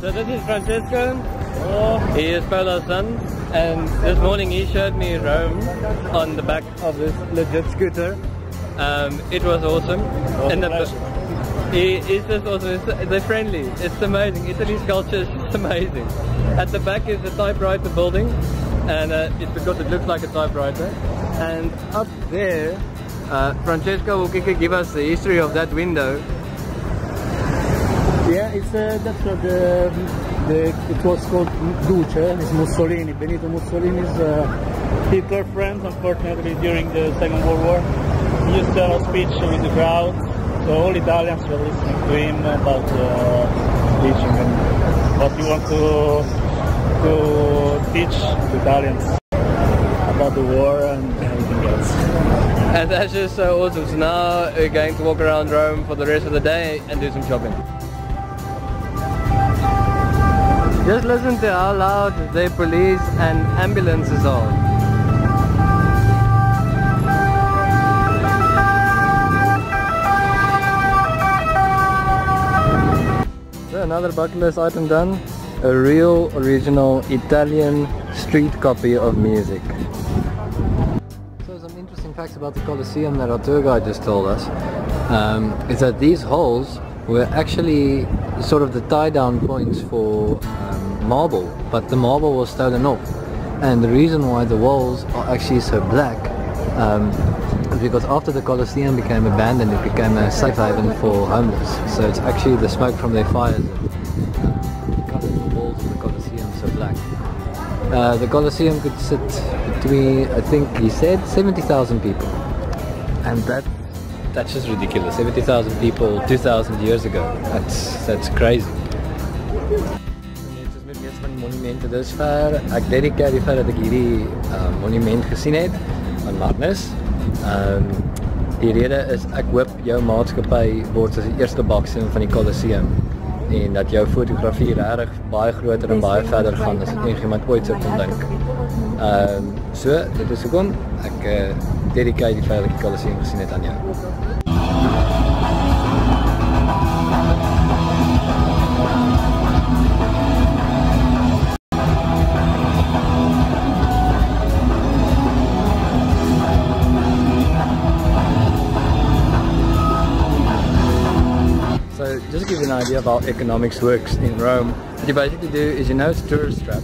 So this is Francesco. He is Paolo's son, and this morning he showed me Rome on the back of this legit scooter. It was awesome. And it's just awesome. They're friendly. It's amazing. Italy's culture is just amazing. At the back is the typewriter building, and it's because it looks like a typewriter. And up there, Francesco will give us the history of that window. Yeah, it's that's what it was called Duce. It's Mussolini, Benito Mussolini's Hitler friend. Unfortunately, during the Second World War, he used to have a speech with the crowd, so all Italians were listening to him about teaching and what he wanted to teach the Italians about the war and everything else. And that's just so awesome. So now we're going to walk around Rome for the rest of the day and do some shopping. Just listen to how loud the police and ambulances are. So another bucket list item done. A real original Italian street copy of music. So some interesting facts about the Colosseum that our tour guide just told us is that these holes were actually sort of the tie-down points for marble, but the marble was stolen off, and the reason why the walls are actually so black is because after the Colosseum became abandoned, it became a safe haven for homeless. So it's actually the smoke from their fires that colored the walls of the Colosseum so black. The Colosseum could sit between, I think he said, 70,000 people, and that's just ridiculous. 70,000 people 2,000 years ago. That's crazy. Monumente dusver. Ek dedikeer die feit dat ek hierdie monument gesien het van Magnus. Die rede is ek hoop jou maatskappy word as die eerste baksteen van die Colosseum en dat jou fotografie regtig baie groter en baie verder gaan as enigiemand ooit sou kon dink. So dit is hoekom ek dedikeer die feit dat ek die Colosseum gesien het aan jou. Just to give you an idea of how economics works in Rome, what you basically do is, you know, it's a tourist trap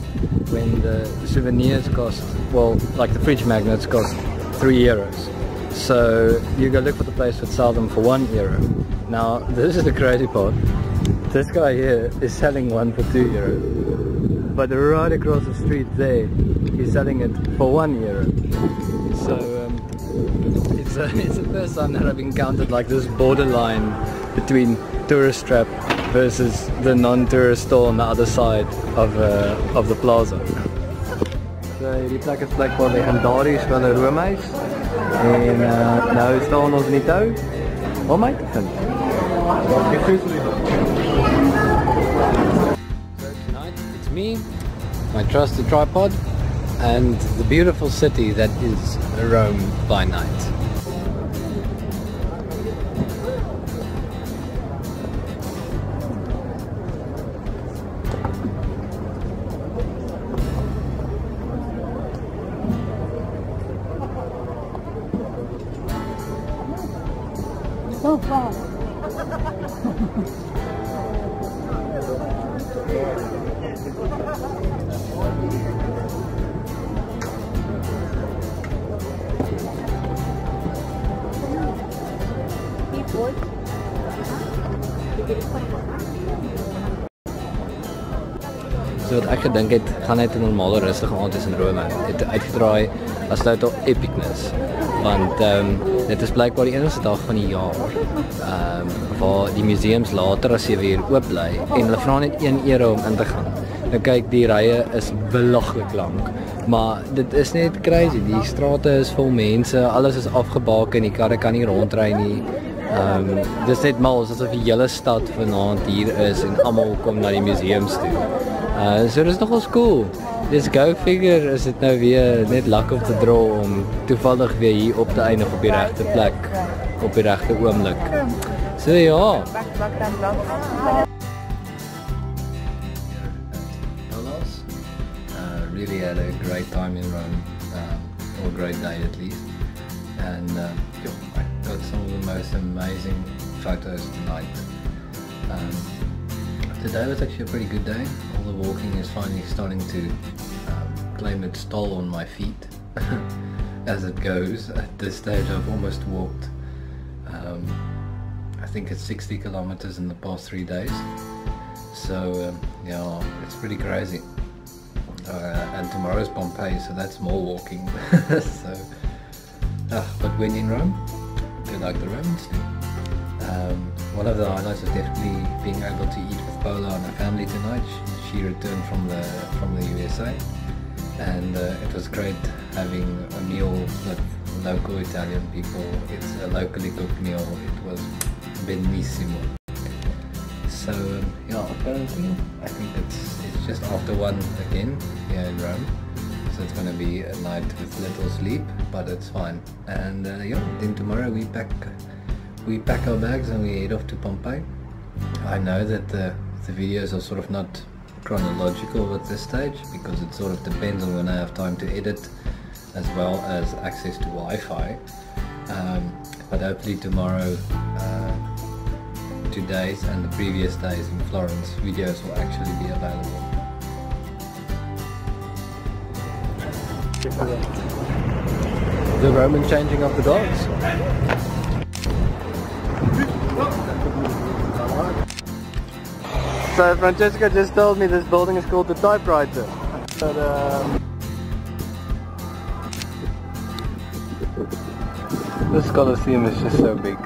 when the souvenirs cost, well, like the fridge magnets cost €3. So you go look for the place that sell them for €1. Now this is the crazy part. This guy here is selling one for €2, but right across the street there, he's selling it for €1. So it's the first time that I've encountered like this borderline between tourist trap versus the non-tourist store on the other side of the plaza. So hierdie plek is blijkbaar legendaries van 'n Romeis en nou staan ons in die tou om uit te vind. So tonight it's me, my trusty tripod, and the beautiful city that is Rome by night. So far. So wat ek gedink het, gaan net 'n normale rustige aand is in Rome. Het uitgedraai as total epicness. Want dit is blijkbaar die enigste dag van die jaar waar die museums later as 7 uur oop bly en hulle vra net €1 om in te gaan. Nou kyk, die rye is belaglik lank. Maar dit is net crazy. Die strate is vol mense, alles is afgebaken, die karre kan nie rondry nie. Dis net mal, asof die hele stad vanaand hier is en almal kom na die museums toe. So dis nogals cool. Dis go figure, is dit nou weer net luck of the draw om toevallig weer hier op te eindig op die regte plek, op die regte oomblik. So ja. Really had a great time in Rome, or a great day at least, and I got some of the most amazing photos tonight. Today was actually a pretty good day. All the walking is finally starting to claim its toll on my feet as it goes. At this stage I've almost walked I think it's 60 kilometers in the past 3 days, so yeah, it's pretty crazy. And tomorrow's Pompeii, so that's more walking. So, but when in Rome, do like the Romans do. One of the highlights was definitely being able to eat with Paula and her family tonight. She returned from the USA, and it was great having a meal with local Italian people. It's a locally cooked meal. It was benissimo. So yeah, apparently I think it's just after 1 again here in Rome, so it's gonna be a night with little sleep, but it's fine. And yeah, then tomorrow we pack our bags and we head off to Pompeii. I know that the videos are sort of not chronological at this stage because it sort of depends on when I have time to edit, as well as access to Wi-Fi. But hopefully tomorrow, today's and the previous days in Florence videos will actually be available. The Roman changing of the guards. So Francesca just told me this building is called the Typewriter. But, this Colosseum is just so big.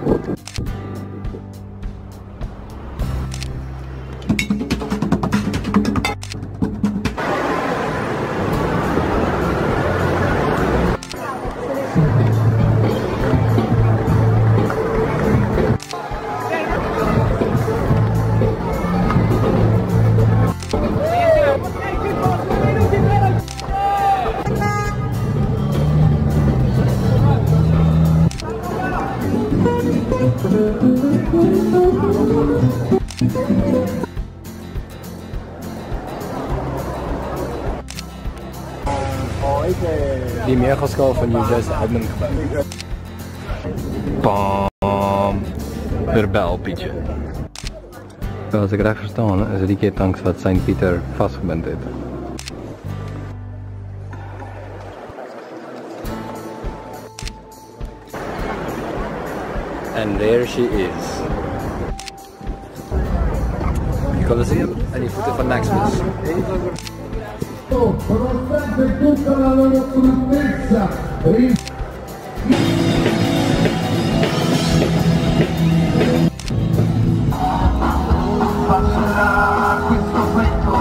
Die megaskaal van Judas admin gebou. Bam! Rebel Pietje. So, as ek reg verstaan, is dit die ketTINGS wat Saint Pieter vasgebind het. And there she is. Die Colosseum aan die voete van Maximus. Nonostante tutta la loro bruttezza, passerà questo petto.